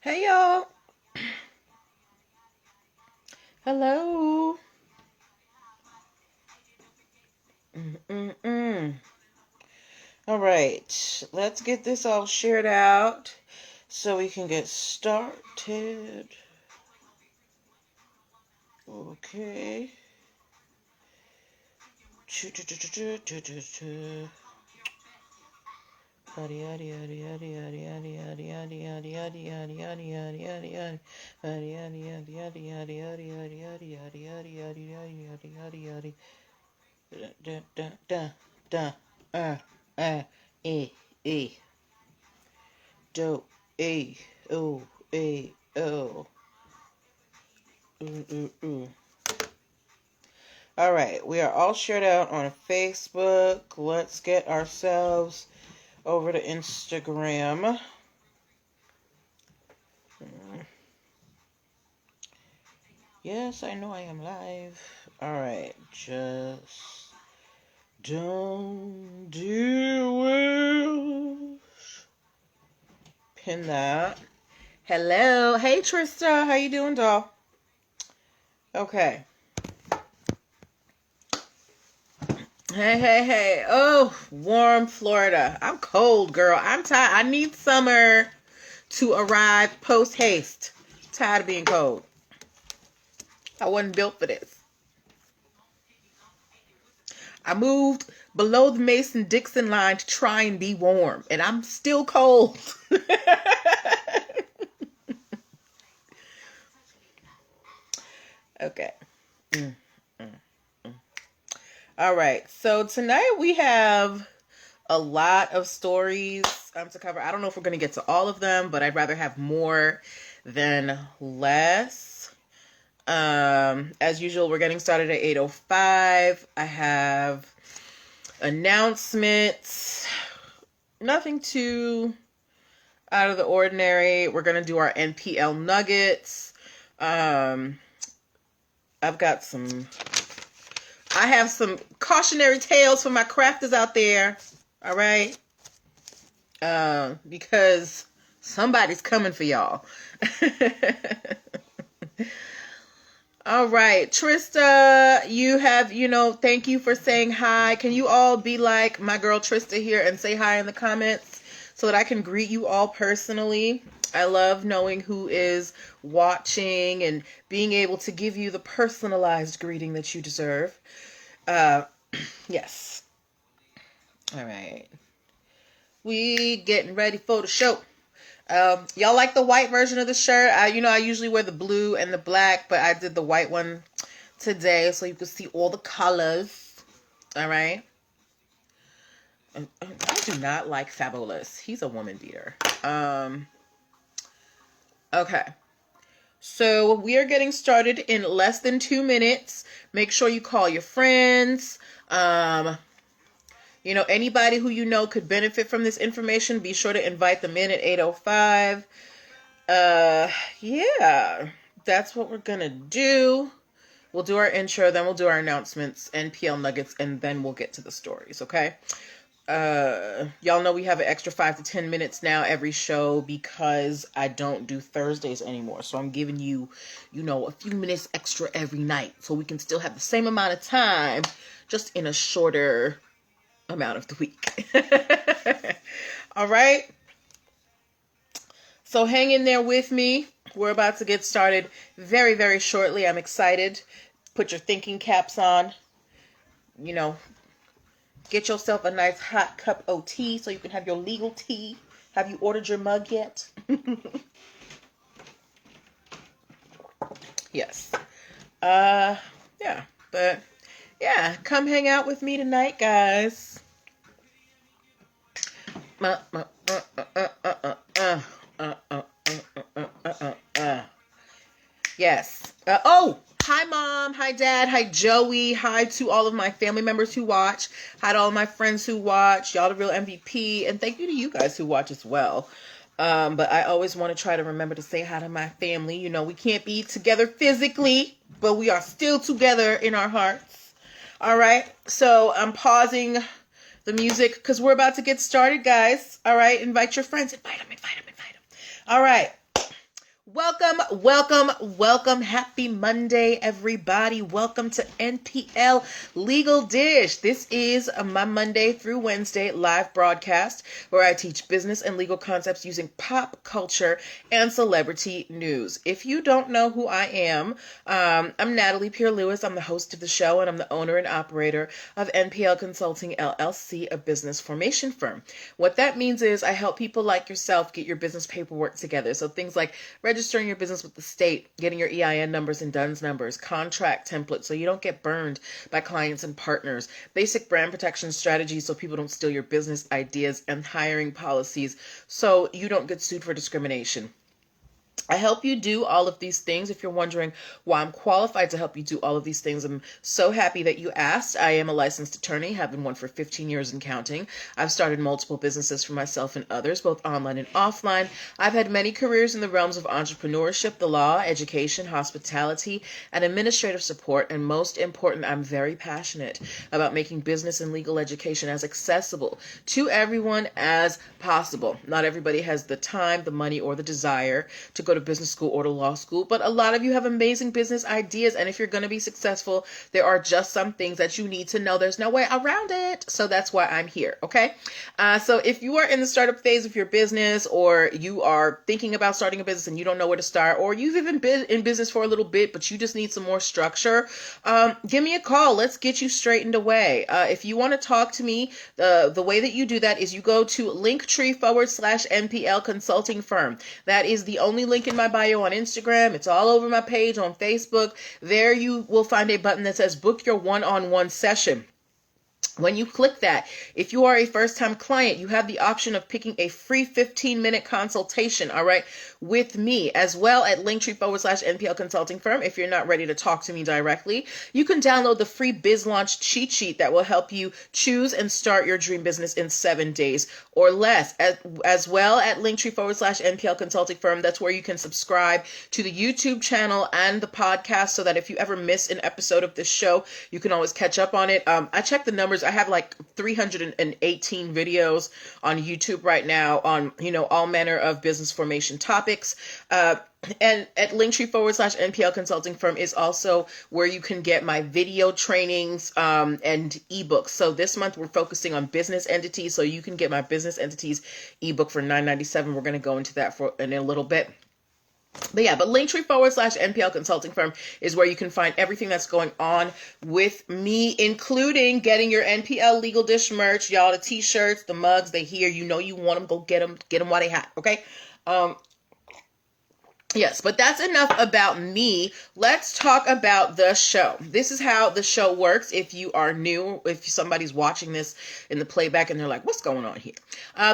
Hey y'all. Hello. Mm-mm-mm. All right. Let's get this all shared out so we can get started. Okay. Da da da da e e do e o e o. All right, we are all shared out on Facebook. Let's get ourselves over to Instagram. Yes, I know I am live. All right, just don't do it. Pin that. Hello, hey Trista, how you doing, doll? Okay. Hey. Oh, warm Florida. I'm cold, girl. I'm tired. I need summer to arrive post haste. Tired of being cold. I wasn't built for this. I moved below the Mason-Dixon line to try and be warm, and I'm still cold. Okay. All right. So tonight we have a lot of stories to cover. I don't know if we're going to get to all of them, but I'd rather have more than less. As usual, we're getting started at 8:05. I have announcements. Nothing too out of the ordinary. We're going to do our NPL nuggets. I have some cautionary tales for my crafters out there. All right. Because somebody's coming for y'all. All right, Trista, thank you for saying hi. Can you all be like my girl Trista here and say hi in the comments so that I can greet you all personally? I love knowing who is watching and being able to give you the personalized greeting that you deserve. Yes. All right. We getting ready for the show. Y'all like the white version of the shirt? I usually wear the blue and the black, but I did the white one today so you can see all the colors. All right. I do not like Fabulous. He's a woman beater. Okay. So we are getting started in less than 2 minutes. Make sure you call your friends. Anybody who you know could benefit from this information, be sure to invite them in at 8:05. Yeah, that's what we're gonna do. We'll do our intro, then we'll do our announcements, NPL nuggets, and then we'll get to the stories, okay? Y'all know we have an extra 5 to 10 minutes now every show because I don't do Thursdays anymore. So I'm giving you, a few minutes extra every night so we can still have the same amount of time, just in a shorter amount of the week. All right. So hang in there with me. We're about to get started very, very shortly. I'm excited. Put your thinking caps on. Get yourself a nice hot cup of tea so you can have your legal tea. Have you ordered your mug yet? Yes. Yeah. But yeah, come hang out with me tonight, guys. Yes. Hi mom, hi dad, hi Joey, hi to all of my family members who watch, hi to all of my friends who watch, y'all the real MVP, and thank you to you guys who watch as well. But I always want to try to remember to say hi to my family. We can't be together physically, but we are still together in our hearts. All right. So I'm pausing the music because we're about to get started, guys. All right. Invite your friends. Invite them. All right. Welcome, welcome, welcome. Happy Monday, everybody. Welcome to NPL Legal Dish. This is my Monday through Wednesday live broadcast where I teach business and legal concepts using pop culture and celebrity news. If you don't know who I am, I'm Natalie Pierre-Lewis. I'm the host of the show and I'm the owner and operator of NPL Consulting LLC, a business formation firm. What that means is I help people like yourself get your business paperwork together. So things like registering your business with the state, getting your EIN numbers and DUNS numbers, contract templates so you don't get burned by clients and partners, basic brand protection strategies so people don't steal your business ideas, and hiring policies so you don't get sued for discrimination. I help you do all of these things. If you're wondering why I'm qualified to help you do all of these things, I'm so happy that you asked. I am a licensed attorney, have been one for 15 years and counting. I've started multiple businesses for myself and others, both online and offline. I've had many careers in the realms of entrepreneurship, the law, education, hospitality, and administrative support. And most important, I'm very passionate about making business and legal education as accessible to everyone as possible. Not everybody has the time, the money, or the desire to go to business school or to law school, but a lot of you have amazing business ideas, and if you're going to be successful, there are just some things that you need to know. There's no way around it, so that's why I'm here, okay? So if you are in the startup phase of your business, or you are thinking about starting a business and you don't know where to start, or you've even been in business for a little bit, but you just need some more structure, give me a call. Let's get you straightened away. If you want to talk to me, the way that you do that is you go to linktr.ee/NPL Consulting Firm. That is the only link in my bio on Instagram. It's all over my page on Facebook. There you will find a button that says book your one-on-one session. When you click that, if you are a first-time client, you have the option of picking a free 15-minute consultation, all right, with me, as well at linktree/NPL Consulting Firm. If you're not ready to talk to me directly, you can download the free Biz Launch cheat sheet that will help you choose and start your dream business in 7 days or less. As well at linktree/NPL Consulting Firm, that's where you can subscribe to the YouTube channel and the podcast so that if you ever miss an episode of this show, you can always catch up on it. I checked the numbers. I have like 318 videos on YouTube right now on, all manner of business formation topics. And at linktree/NPL Consulting Firm is also where you can get my video trainings and ebooks. So this month we're focusing on business entities. So you can get my business entities ebook for $9.97. We're going to go into that in a little bit. But linktree/NPL Consulting Firm is where you can find everything that's going on with me, including getting your NPL Legal Dish merch, y'all, the t-shirts, the mugs, they here, you want them, go get them while they hot, okay? Yes, but that's enough about me. Let's talk about the show. This is how the show works. If you are new, if somebody's watching this in the playback and they're like, what's going on here?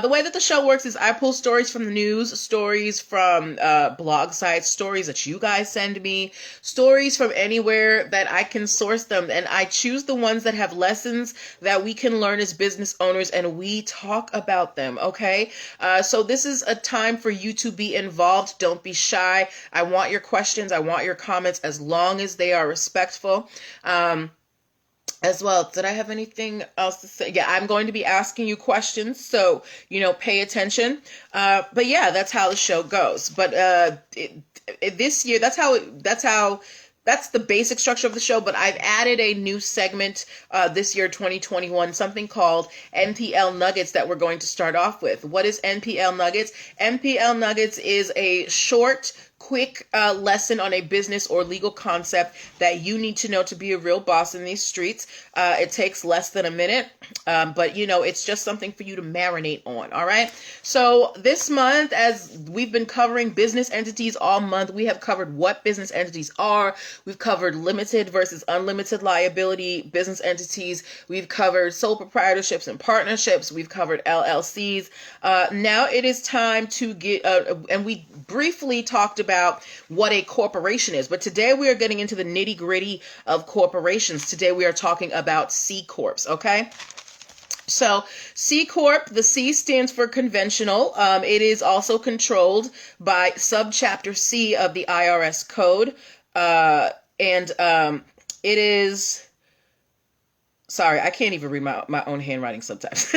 The way that the show works is I pull stories from the news, stories from blog sites, stories that you guys send me, stories from anywhere that I can source them. And I choose the ones that have lessons that we can learn as business owners, and we talk about them, okay? So this is a time for you to be involved. Don't be shy. I want your questions. I want your comments, as long as they are respectful. As well, did I have anything else to say? Yeah, I'm going to be asking you questions, so, pay attention. But yeah, that's how the show goes. But this year, that's the basic structure of the show, but I've added a new segment this year, 2021, something called NPL Nuggets that we're going to start off with. What is NPL Nuggets? NPL Nuggets is a short, quick lesson on a business or legal concept that you need to know to be a real boss in these streets. It takes less than a minute, but it's just something for you to marinate on. All right. So this month, as we've been covering business entities all month, we have covered what business entities are. We've covered limited versus unlimited liability business entities. We've covered sole proprietorships and partnerships. We've covered LLCs. Now it is time to get, and we briefly talked about what a corporation is, but today we are getting into the nitty gritty of corporations. Today we are talking about C Corps, okay? So C Corp, the C stands for conventional. It is also controlled by subchapter C of the IRS code. It is Sorry, I can't even read my own handwriting sometimes.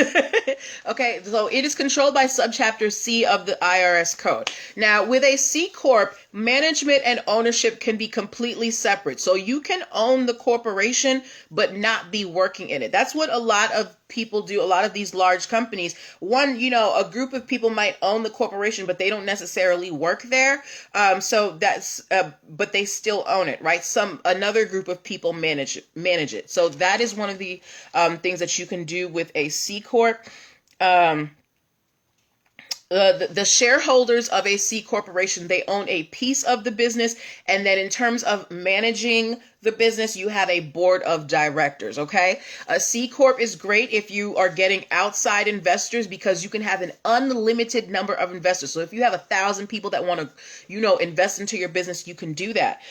Okay, so it is controlled by subchapter C of the IRS code. Now, with a C Corp, management and ownership can be completely separate. So you can own the corporation, but not be working in it. That's what a lot of people do. A lot of these large companies, a group of people might own the corporation, but they don't necessarily work there. But they still own it, right? Another group of people manage it. So that is one of the things that you can do with a C Corp. The shareholders of a C corporation, they own a piece of the business, and then in terms of managing the business, you have a board of directors. Okay, a C corp is great if you are getting outside investors, because you can have an unlimited number of investors. So if you have 1,000 people that want to invest into your business, you can do that.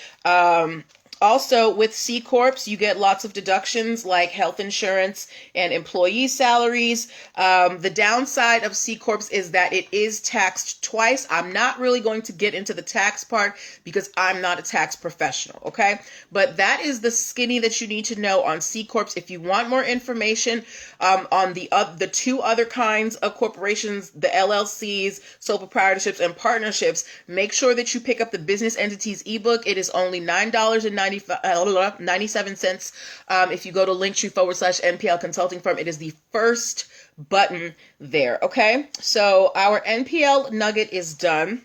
Also, with C Corps, you get lots of deductions like health insurance and employee salaries. The downside of C Corps is that it is taxed twice. I'm not really going to get into the tax part because I'm not a tax professional, okay? But that is the skinny that you need to know on C Corps. If you want more information on the two other kinds of corporations, the LLCs, sole proprietorships, and partnerships, make sure that you pick up the Business Entities ebook. It is only $9.97. If you go to linktr.ee/NPL Consulting Firm, it is the first button there. Okay, so our NPL nugget is done.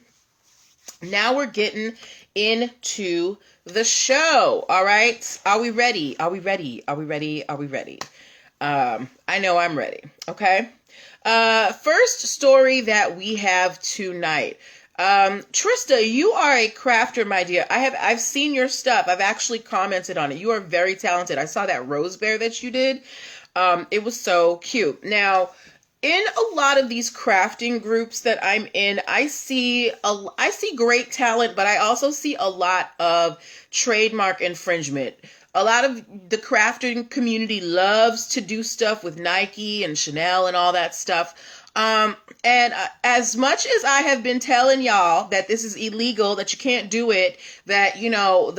Now we're getting into the show. All right, are we ready? Are we ready? Are we ready? Are we ready? I know I'm ready. Okay. First story that we have tonight. Trista, you are a crafter, my dear. I've seen your stuff. I've actually commented on it. You are very talented. I saw that rose bear that you did. It was so cute. Now, in a lot of these crafting groups that I'm in, I see great talent, but I also see a lot of trademark infringement. A lot of the crafting community loves to do stuff with Nike and Chanel and all that stuff. And as much as I have been telling y'all that this is illegal, that you can't do it, that,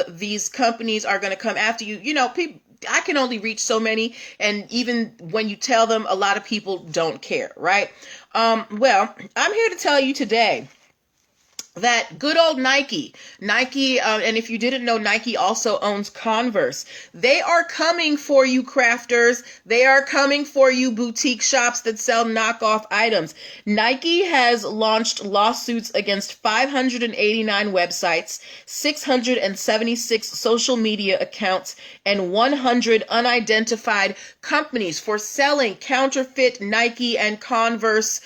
these companies are going to come after you, people, I can only reach so many. And even when you tell them, a lot of people don't care, right? Well, I'm here to tell you today that good old Nike, and if you didn't know, Nike also owns Converse. They are coming for you, crafters. They are coming for you, boutique shops that sell knockoff items. Nike has launched lawsuits against 589 websites, 676 social media accounts, and 100 unidentified companies for selling counterfeit Nike and Converse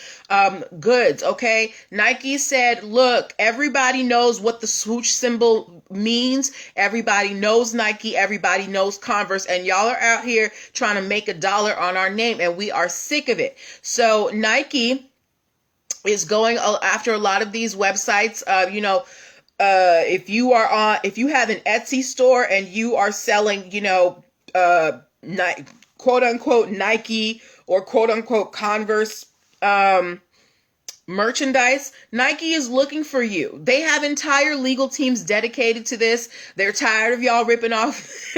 goods. Okay, Nike said, look, everybody knows what the swoosh symbol means. Everybody knows Nike. Everybody knows Converse, and y'all are out here trying to make $1 on our name, and we are sick of it. So Nike is going after a lot of these websites. If you have an Etsy store and you are selling, quote unquote Nike or quote unquote Converse merchandise, Nike is looking for you. They have entire legal teams dedicated to this. They're tired of y'all ripping off.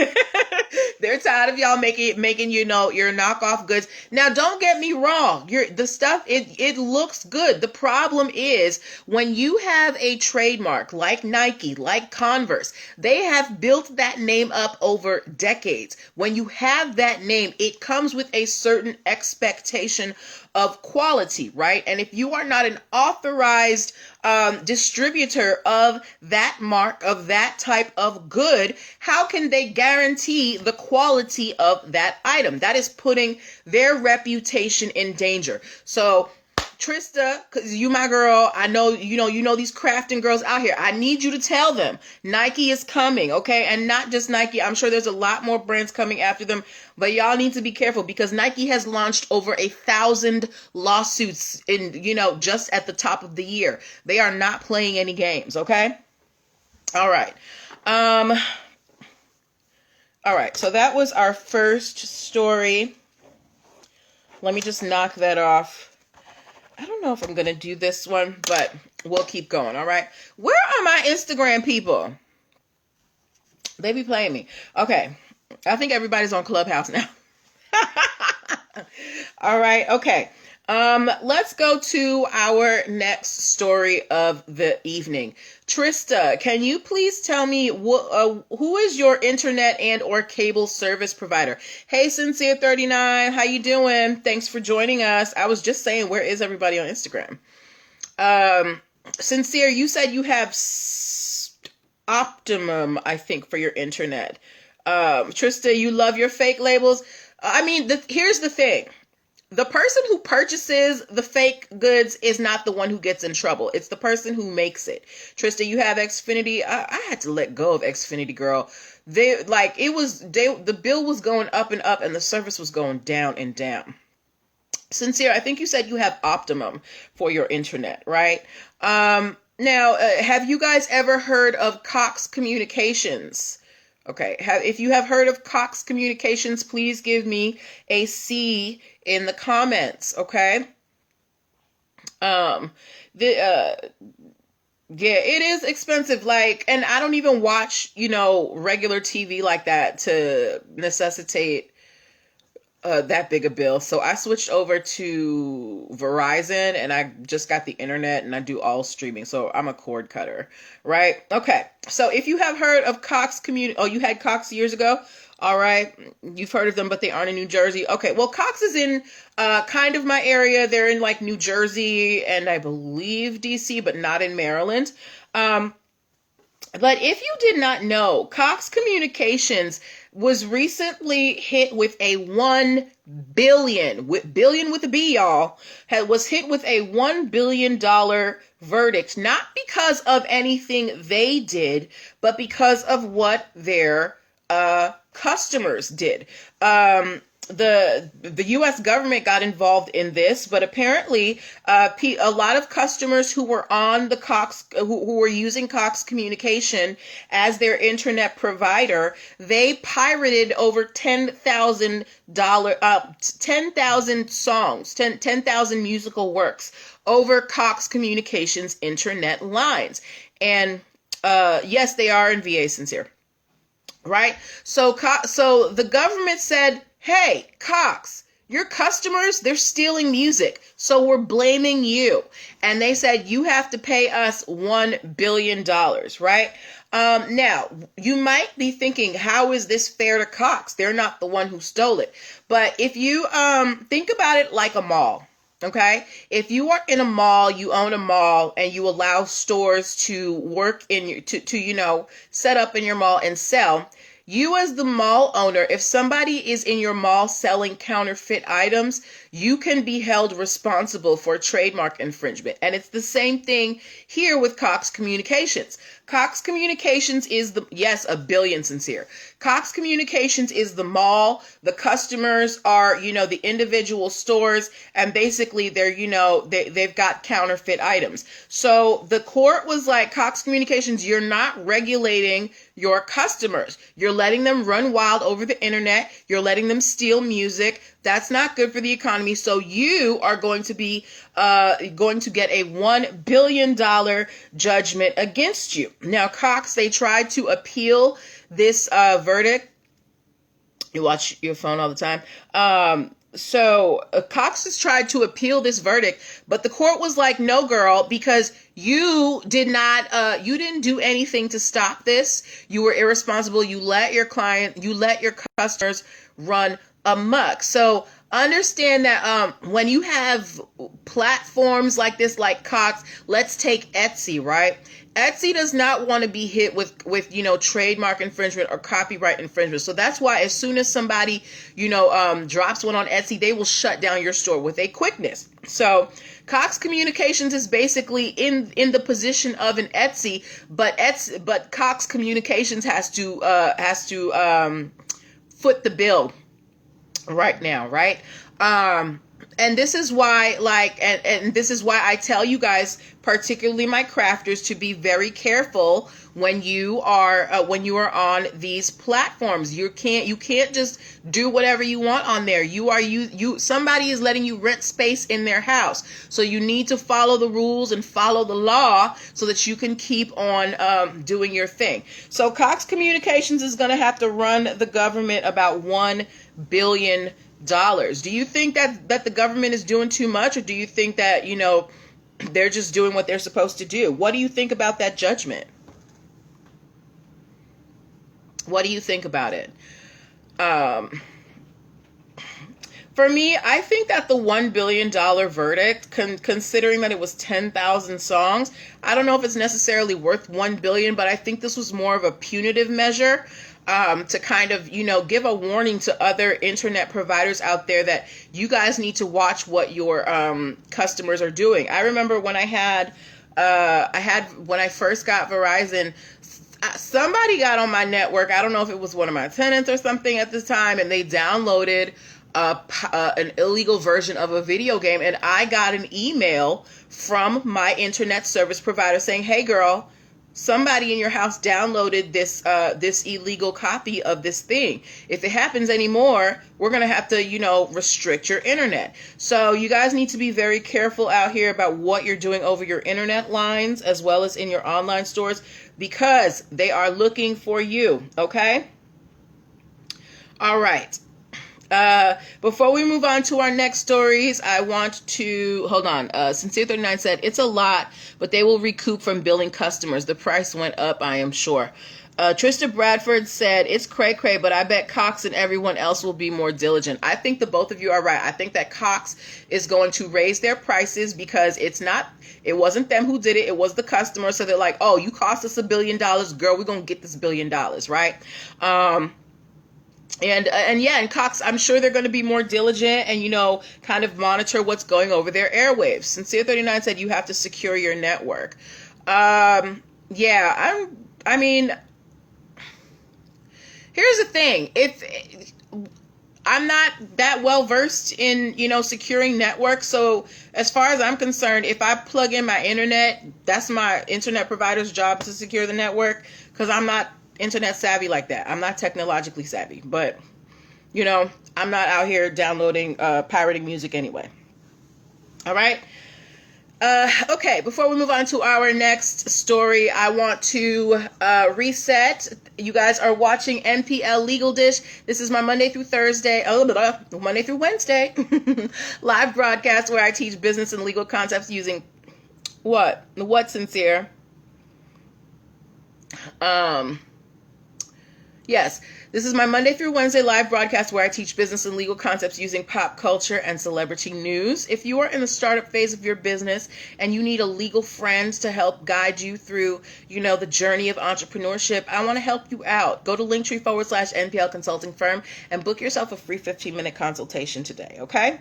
They're tired of y'all making your knockoff goods. Now, don't get me wrong. The stuff, it looks good. The problem is when you have a trademark like Nike, like Converse, they have built that name up over decades. When you have that name, it comes with a certain expectation of quality, right? And if you are not an authorized distributor of that mark, of that type of good, how can they guarantee the quality of that item? That is putting their reputation in danger. So Trista, because you my girl, I know you know these crafting girls out here. I need you to tell them Nike is coming, okay? And not just Nike. I'm sure there's a lot more brands coming after them, but y'all need to be careful because Nike has launched over 1,000 lawsuits in just at the top of the year. They are not playing any games, okay? All right. All right. So that was our first story. Let me just knock that off. I don't know if I'm going to do this one, but we'll keep going, all right? Where are my Instagram people? They be playing me. Okay. I think everybody's on Clubhouse now. All right. Okay. Let's go to our next story of the evening. Trista, can you please tell me who is your internet and or cable service provider? Hey, Sincere39, how you doing? Thanks for joining us. I was just saying, where is everybody on Instagram? Sincere, you said you have Optimum, I think, for your internet. Trista, you love your fake labels. I mean, here's the thing. The person who purchases the fake goods is not the one who gets in trouble. It's the person who makes it. Trista, you have Xfinity. I had to let go of Xfinity, girl. The bill was going up and up and the service was going down and down. Sincere, I think you said you have Optimum for your internet, right? Now, have you guys ever heard of Cox Communications? Okay, if you have heard of Cox Communications, please give me a C in the comments, okay? Yeah, it is expensive, and I don't even watch, regular TV like that to necessitate that big a bill. So I switched over to Verizon and I just got the internet and I do all streaming. So I'm a cord cutter, right? Okay. So if you have heard of Cox you had Cox years ago. All right. You've heard of them, but they aren't in New Jersey. Okay. Well, Cox is in kind of my area. They're in New Jersey and I believe DC, but not in Maryland. But if you did not know, Cox Communications was recently hit with a billion with a B, y'all, was hit with a $1 billion verdict, not because of anything they did, but because of what their customers did. The U.S. government got involved in this, but apparently a lot of customers who were on the Cox, who were using Cox Communication as their internet provider, they pirated over 10,000 songs, 10,000 musical works over Cox Communications internet lines. And yes, they are in VA, Sincere, right? So the government said, hey, Cox, your customers, they're stealing music, so we're blaming you. And they said, you have to pay us $1 billion, right? Now, you might be thinking, how is this fair to Cox? They're not the one who stole it. But if you think about it like a mall, okay? If you are in a mall, you own a mall, and you allow stores to work to set up in your mall and sell, you as the mall owner, if somebody is in your mall selling counterfeit items, you can be held responsible for trademark infringement. And it's the same thing here with Cox Communications. Cox Communications is $1 billion, Sincere. Cox Communications is the mall. The customers are, the individual stores, and basically they're, they've got counterfeit items. So the court was like, Cox Communications, you're not regulating your customers. You're letting them run wild over the internet. You're letting them steal music. That's not good for the economy. So you are going to be going to get a $1 billion judgment against you. Now, Cox, they tried to appeal this verdict. You watch your phone all the time. So Cox has tried to appeal this verdict, but the court was like, no, girl, because you didn't do anything to stop this. You were irresponsible. You let your customers run amok. So understand that when you have platforms like this, like Cox, let's take Etsy, right? Etsy does not want to be hit with trademark infringement or copyright infringement. So that's why as soon as somebody, drops one on Etsy, they will shut down your store with a quickness. So Cox Communications is basically in the position of an Etsy, but Cox Communications has to foot the bill right now, right? And this is why, and this is why I tell you guys, particularly my crafters, to be very careful when you are on these platforms. You can't just do whatever you want on there. Somebody is letting you rent space in their house, so you need to follow the rules and follow the law so that you can keep on doing your thing. So Cox Communications is going to have to run the government about $1 billion. Do you think that the government is doing too much, or do you think that, they're just doing what they're supposed to do? What do you think about that judgment? What do you think about it? For me, I think that the $1 billion verdict, considering that it was 10,000 songs, I don't know if it's necessarily worth $1 billion, but I think this was more of a punitive measure to kind of, give a warning to other internet providers out there that you guys need to watch what your customers are doing. I remember when when I first got Verizon, somebody got on my network. I don't know if it was one of my tenants or something at the time, and they downloaded an illegal version of a video game, and I got an email from my internet service provider saying, "Hey girl, somebody in your house downloaded this illegal copy of this thing. If it happens anymore, we're going to have to, restrict your internet." So you guys need to be very careful out here about what you're doing over your internet lines as well as in your online stores, because they are looking for you, okay? All right. Before we move on to our next stories, I want to hold on. Sincere39 said, "It's a lot, but they will recoup from billing customers. The price went up, I am sure." Trista Bradford said, "It's cray-cray, but I bet Cox and everyone else will be more diligent." I think the both of you are right. I think that Cox is going to raise their prices because it wasn't them who did it. It was the customer. So they're like, "Oh, you cost us $1 billion, girl. We're going to get this $1 billion, right?" And Cox, I'm sure they're going to be more diligent and, kind of monitor what's going over their airwaves. Sincere39 said you have to secure your network. I mean, here's the thing. I'm not that well versed in, securing networks. So as far as I'm concerned, if I plug in my internet, that's my internet provider's job to secure the network, because I'm not internet savvy like that. I'm not technologically savvy, but I'm not out here downloading pirating music anyway. All right. Okay, before we move on to our next story, I want to reset. You guys are watching NPL Legal Dish. This is my Monday through Wednesday live broadcast where I teach business and legal concepts using what Sincere? Yes, this is my Monday through Wednesday live broadcast where I teach business and legal concepts using pop culture and celebrity news. If you are in the startup phase of your business and you need a legal friend to help guide you through, the journey of entrepreneurship, I want to help you out. Go to linktr.ee/nplconsultingfirm and book yourself a free 15-minute consultation today, okay?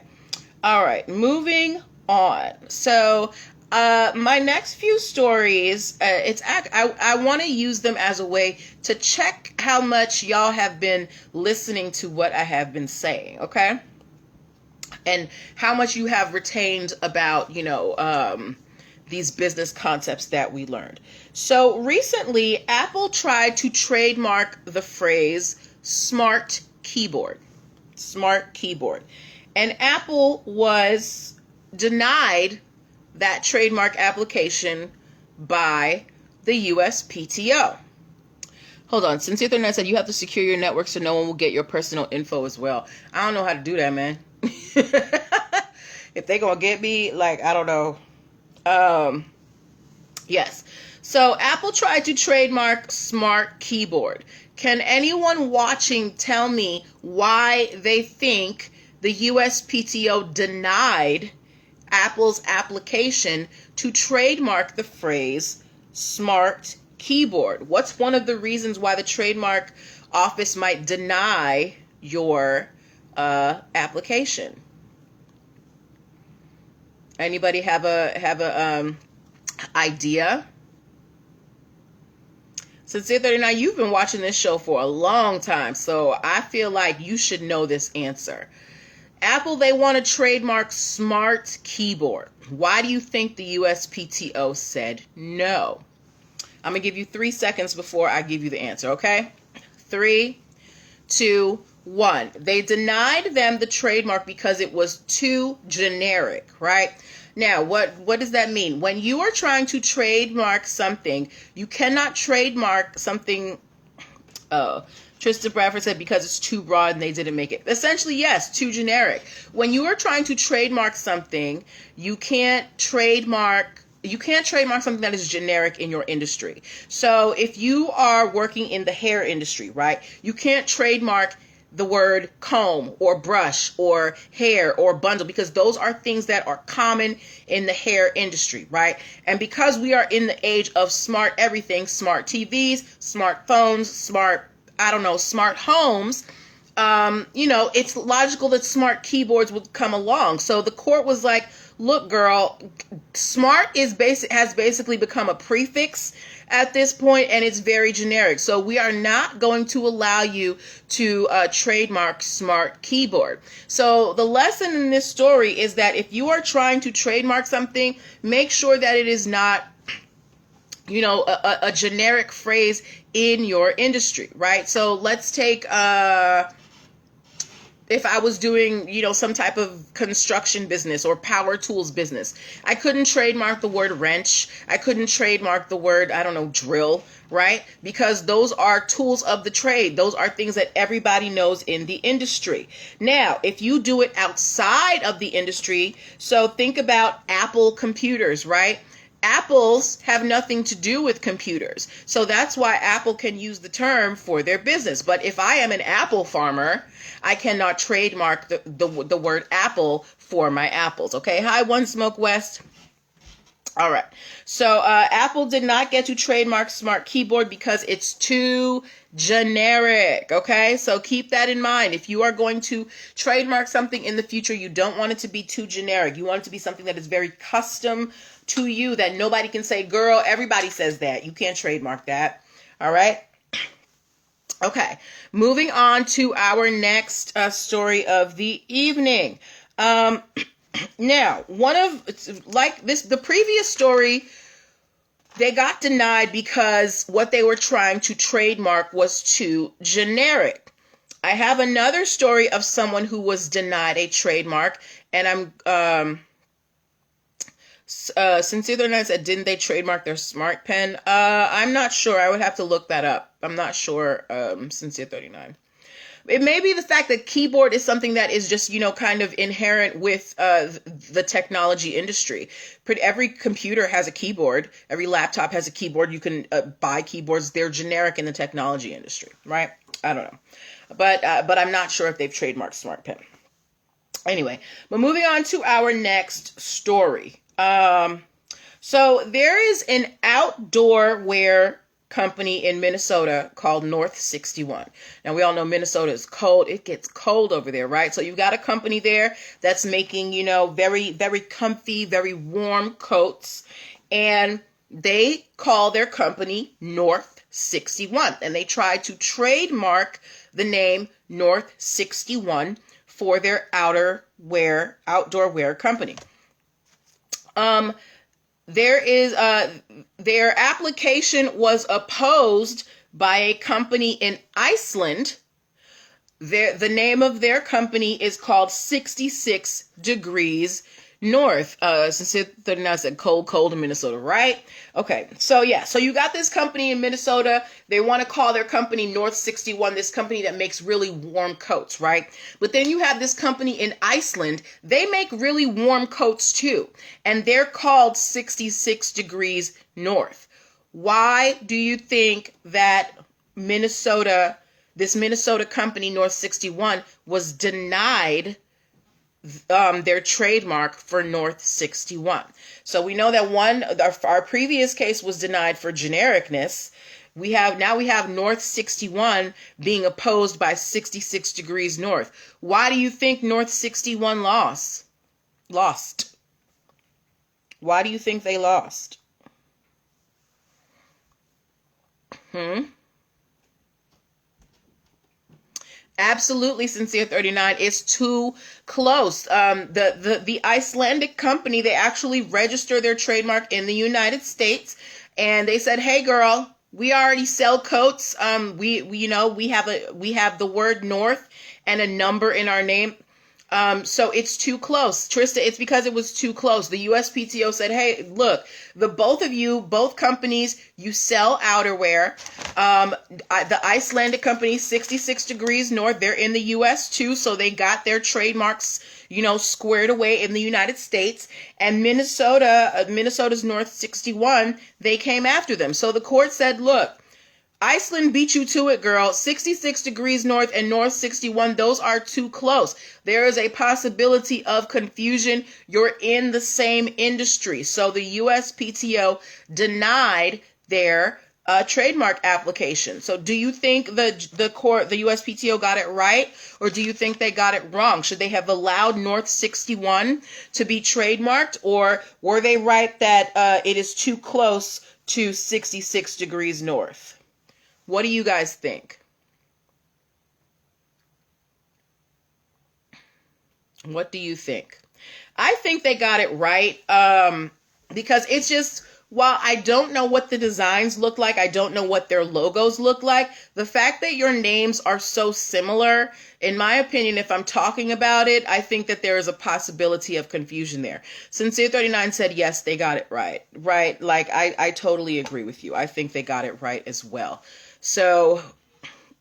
All right, moving on. So my next few stories, I want to use them as a way to check how much y'all have been listening to what I have been saying, okay? And how much you have retained about, these business concepts that we learned. So recently, Apple tried to trademark the phrase smart keyboard. Smart keyboard. And Apple was denied that trademark application by the USPTO. Hold on. Sincere39 said you have to secure your network so no one will get your personal info as well. I don't know how to do that, man. If they gonna get me, I don't know. Yes. So Apple tried to trademark smart keyboard. Can anyone watching tell me why they think the USPTO denied Apple's application to trademark the phrase smart keyboard? What's one of the reasons why the trademark office might deny your application? Anybody have a idea? Sincere39, you've been watching this show for a long time, so I feel like you should know this answer. Apple, they want to trademark smart keyboard. Why do you think the USPTO said no? I'm going to give you 3 seconds before I give you the answer, okay? 3, 2, 1. They denied them the trademark because it was too generic, right? Now, what does that mean? When you are trying to trademark something, you cannot trademark something Tristan Bradford said because it's too broad and they didn't make it. Essentially, yes, too generic. When you are trying to trademark something, you can't trademark something that is generic in your industry. So if you are working in the hair industry, right, you can't trademark the word comb or brush or hair or bundle, because those are things that are common in the hair industry, right? And because we are in the age of smart everything, smart TVs, smartphones, smart homes, it's logical that smart keyboards would come along. So the court was like, look, girl, smart has basically become a prefix at this point, and it's very generic. So we are not going to allow you to trademark smart keyboard. So the lesson in this story is that if you are trying to trademark something, make sure that it is not a generic phrase in your industry, right? So let's take if I was doing, some type of construction business or power tools business, I couldn't trademark the word wrench. I couldn't trademark the word, drill, right? Because those are tools of the trade. Those are things that everybody knows in the industry. Now, if you do it outside of the industry, so think about Apple computers, right? Apples have nothing to do with computers. So that's why Apple can use the term for their business. But if I am an apple farmer, I cannot trademark the word apple for my apples. Okay. Hi, One Smoke West. All right. So Apple did not get to trademark smart keyboard because it's too generic. Okay. So keep that in mind. If you are going to trademark something in the future, you don't want it to be too generic. You want it to be something that is very custom to you, that nobody can say, girl, everybody says that. You can't trademark that. All right. Okay. Moving on to our next story of the evening. Now, the previous story, they got denied because what they were trying to trademark was too generic. I have another story of someone who was denied a trademark, and Sincere 39 said, didn't they trademark their smart pen? I'm not sure. I would have to look that up. I'm not sure, Sincere 39. It may be the fact that keyboard is something that is just, kind of inherent with the technology industry. Every computer has a keyboard. Every laptop has a keyboard. You can buy keyboards. They're generic in the technology industry, right? I don't know. But I'm not sure if they've trademarked smart pen. Anyway, but moving on to our next story. So there is an outdoor wear company in Minnesota called North 61. Now we all know Minnesota is cold. It gets cold over there, right? So you've got a company there that's making, very, very comfy, very warm coats. And they call their company North 61. And they try to trademark the name North 61 for their outdoor wear company. Their application was opposed by a company in Iceland. The name of their company is called 66 Degrees North. Since it now said cold in Minnesota, right? Okay, so yeah, so you got this company in Minnesota. They want to call their company North 61, this company that makes really warm coats, right? But then you have this company in Iceland. They make really warm coats too, and they're called 66 Degrees North. Why do you think that this Minnesota company, North 61, was denied their trademark for North 61? So we know that our previous case was denied for genericness. We have North 61 being opposed by 66 Degrees North. Why do you think North 61 lost? Why do you think they lost? Absolutely, Sincere 39. It's too close. The Icelandic company, they actually register their trademark in the United States, and they said, "Hey, girl, we already sell coats. We have the word North and a number in our name. So it's too close. Trista, it's because it was too close. The USPTO said, hey, look, both companies, you sell outerwear. The Icelandic company, 66 Degrees North, they're in the US too, so they got their trademarks, squared away in the United States. And Minnesota's North 61, they came after them. So the court said, look, Iceland beat you to it, girl. 66 Degrees North and North 61, those are too close. There is a possibility of confusion. You're in the same industry. So the USPTO denied their trademark application. So do you think the USPTO got it right, or do you think they got it wrong? Should they have allowed North 61 to be trademarked, or were they right that it is too close to 66 Degrees North? What do you guys think? What do you think? I think they got it right, because it's just, while I don't know what the designs look like, I don't know what their logos look like, the fact that your names are so similar, in my opinion, if I'm talking about it, I think that there is a possibility of confusion there. Sincere 39 said, yes, they got it right. Right? Like, I totally agree with you. I think they got it right as well. So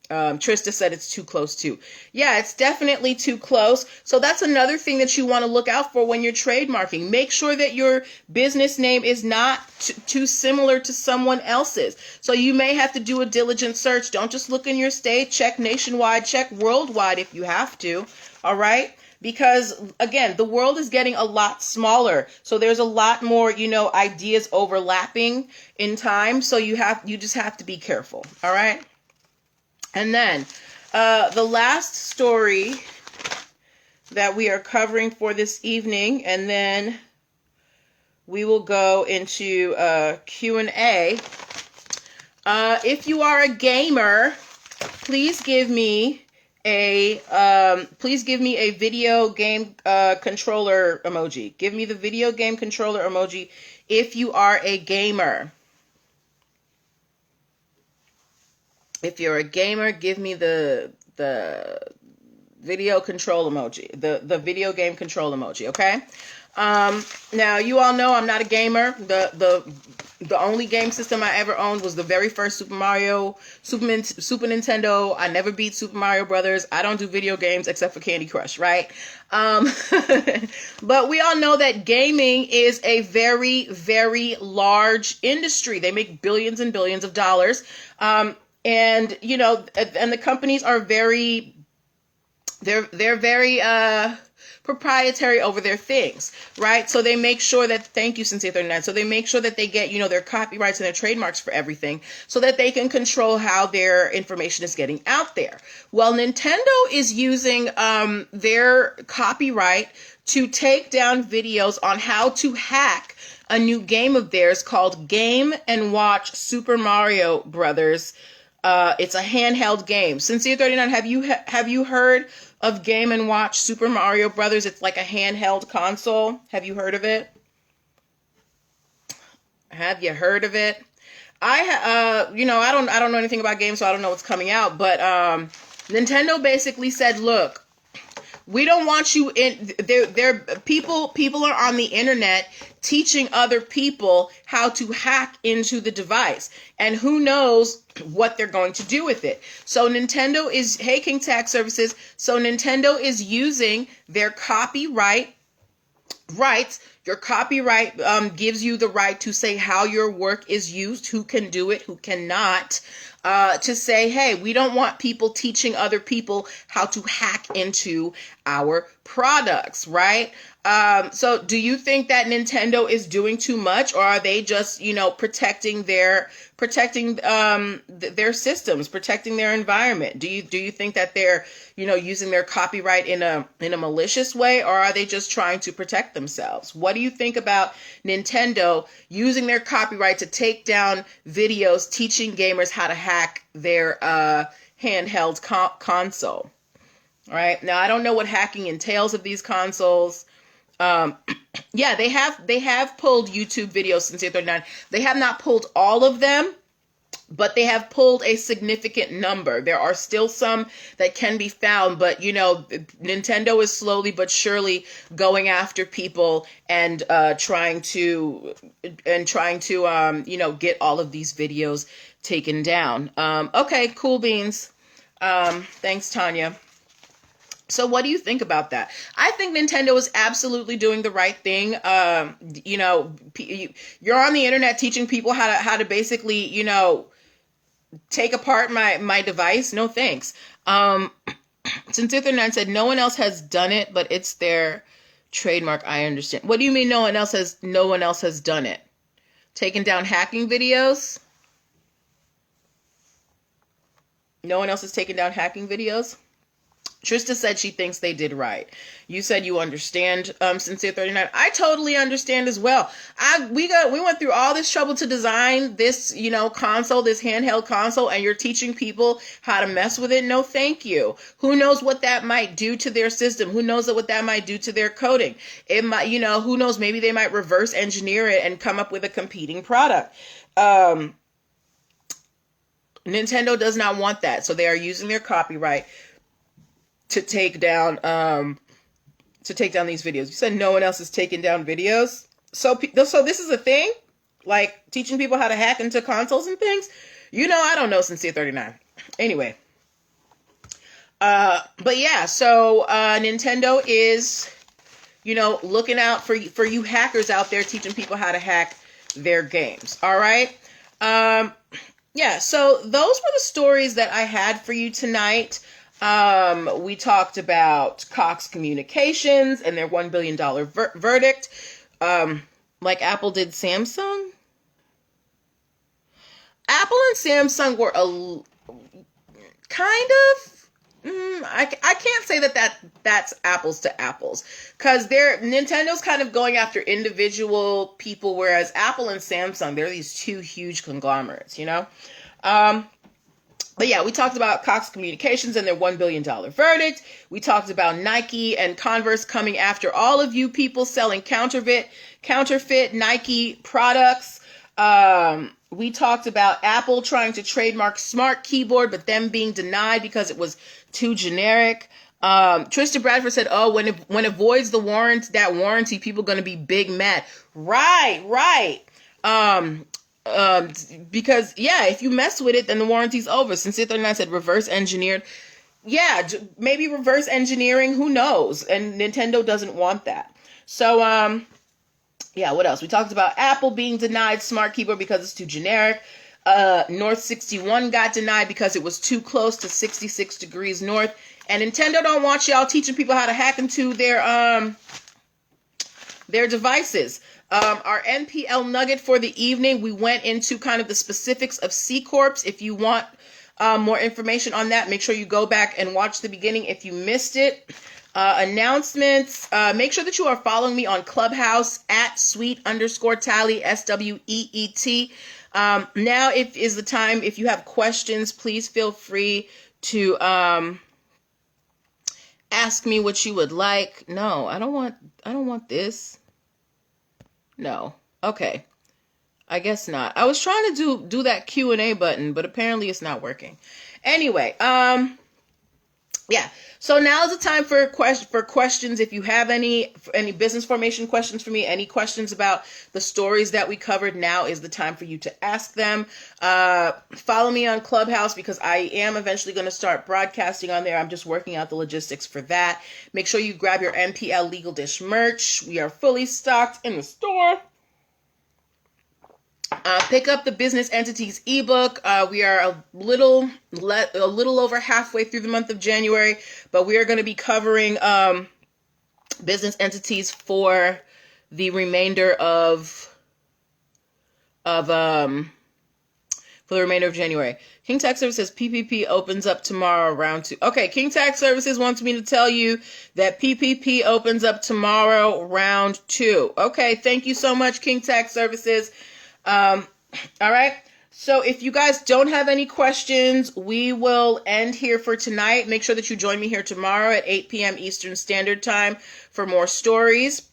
Trista said it's too close too. Yeah, it's definitely too close. So that's another thing that you want to look out for when you're trademarking. Make sure that your business name is not too similar to someone else's. So you may have to do a diligent search. Don't just look in your state. Check nationwide. Check worldwide if you have to. All right? Because, again, the world is getting a lot smaller. So there's a lot more, ideas overlapping in time. So you just have to be careful. All right. And then the last story that we are covering for this evening, and then we will go into Q&A. If you are a gamer, please give me a video game controller emoji. Give me the video game controller emoji if you are a gamer. If you're a gamer, give me the video control emoji, the video game control emoji, okay? Now, you all know I'm not a gamer. The only game system I ever owned was the very first Super Nintendo. I never beat Super Mario Brothers. I don't do video games except for Candy Crush, right? But we all know that gaming is a very, very large industry. They make billions and billions of dollars. And the companies are they're very proprietary over their things, right? So they make sure that, thank you, Sincere 39. So they make sure that they get, their copyrights and their trademarks for everything so that they can control how their information is getting out there. Well, Nintendo is using their copyright to take down videos on how to hack a new game of theirs called Game & Watch Super Mario Brothers. It's a handheld game. Sincere 39, have you heard of Game & Watch Super Mario Brothers? It's like a handheld console. Have you heard of it? Have you heard of it? I don't know anything about games, so I don't know what's coming out. But Nintendo basically said, look, we don't want you in there. People are on the internet teaching other people how to hack into the device, and who knows what they're going to do with it. So Nintendo is, hey, King Tax Services. So Nintendo is using their copyright rights. Your copyright gives you the right to say how your work is used, who can do it, who cannot. To say, hey, we don't want people teaching other people how to hack into our products, right? So do you think that Nintendo is doing too much, or are they just, protecting their systems, protecting their environment? Do you think that they're, using their copyright in a malicious way, or are they just trying to protect themselves? What do you think about Nintendo using their copyright to take down videos teaching gamers how to hack their handheld console? All right. Now, I don't know what hacking entails of these consoles. Yeah, they have pulled YouTube videos since 39. They have not pulled all of them. but they have pulled a significant number. There are still some that can be found, but Nintendo is slowly but surely going after people and trying to get all of these videos taken down. Okay, cool beans. Thanks, Tanya. So what do you think about that? I think Nintendo is absolutely doing the right thing. You're on the internet teaching people how to basically, take apart my device. No thanks. Sincere 39 said no one else has done it, but it's their trademark. I understand. What do you mean no one else has done it? Taken down hacking videos? No one else has taken down hacking videos? Trista said she thinks they did right. You said you understand, Sincere 39. I totally understand as well. We went through all this trouble to design this, console, this handheld console, and you're teaching people how to mess with it. No, thank you. Who knows what that might do to their system? Who knows what that might do to their coding? It might, who knows? Maybe they might reverse engineer it and come up with a competing product. Nintendo does not want that, so they are using their copyright to take down these videos. You said no one else is taking down videos. So this is a thing, like teaching people how to hack into consoles and things. I don't know, Sincere 39. Anyway, but yeah. So Nintendo is, looking out for you hackers out there, teaching people how to hack their games. All right. Yeah. So those were the stories that I had for you tonight. We talked about Cox Communications and their $1 billion verdict, like Apple did Samsung. Apple and Samsung were kind of, I can't say that's apples to apples, because Nintendo's kind of going after individual people, whereas Apple and Samsung, they're these two huge conglomerates, But yeah, we talked about Cox Communications and their $1 billion verdict. We talked about Nike and Converse coming after all of you people selling counterfeit Nike products. We talked about Apple trying to trademark Smart Keyboard, but them being denied because it was too generic. Trista Bradford said, "Oh, when it voids the warranty, people going to be big mad." Right. Because if you mess with it, then the warranty's over. Sincere 39 said reverse engineered. Yeah, maybe reverse engineering, who knows? And Nintendo doesn't want that. So, what else? We talked about Apple being denied Smart Keyboard because it's too generic. North 61 got denied because it was too close to 66 degrees north. And Nintendo don't want y'all teaching people how to hack into their devices. Our NPL nugget for the evening, we went into kind of the specifics of C Corps. If you want more information on that, make sure you go back and watch the beginning if you missed it. Announcements. Make sure that you are following me on Clubhouse at @sweet_Tally, SWEET. Now is the time. If you have questions, please feel free to ask me what you would like. No, I don't want this. No. Okay. I guess not. I was trying to do that Q&A button, but apparently it's not working. Anyway, so now is the time for questions. If you have any business formation questions for me, any questions about the stories that we covered, now is the time for you to ask them. Follow me on Clubhouse because I am eventually going to start broadcasting on there. I'm just working out the logistics for that. Make sure you grab your NPL Legal Dish merch. We are fully stocked in the store. Pick up the Business Entities ebook. We are a little over halfway through the month of January, but we are going to be covering business entities for the remainder of January. King Tax Services PPP opens up tomorrow round 2. Okay, King Tax Services wants me to tell you that PPP opens up tomorrow round 2. Okay, thank you so much, King Tax Services. All right. So if you guys don't have any questions, we will end here for tonight. Make sure that you join me here tomorrow at 8 p.m. Eastern Standard Time for more stories.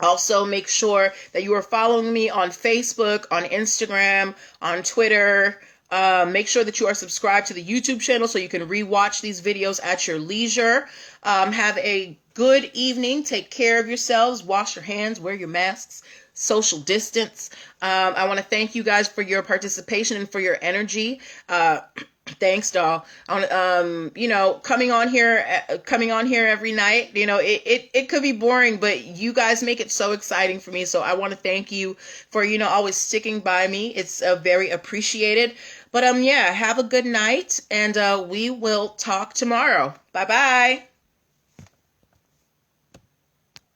Also, make sure that you are following me on Facebook, on Instagram, on Twitter, Make sure that you are subscribed to the YouTube channel so you can rewatch these videos at your leisure. Have a good evening. Take care of yourselves. Wash your hands. Wear your masks. Social distance. I want to thank you guys for your participation and for your energy. Thanks, doll. Coming on here every night, it could be boring, but you guys make it so exciting for me. So I want to thank you for, always sticking by me. It's very appreciated. But, have a good night, and we will talk tomorrow. Bye-bye.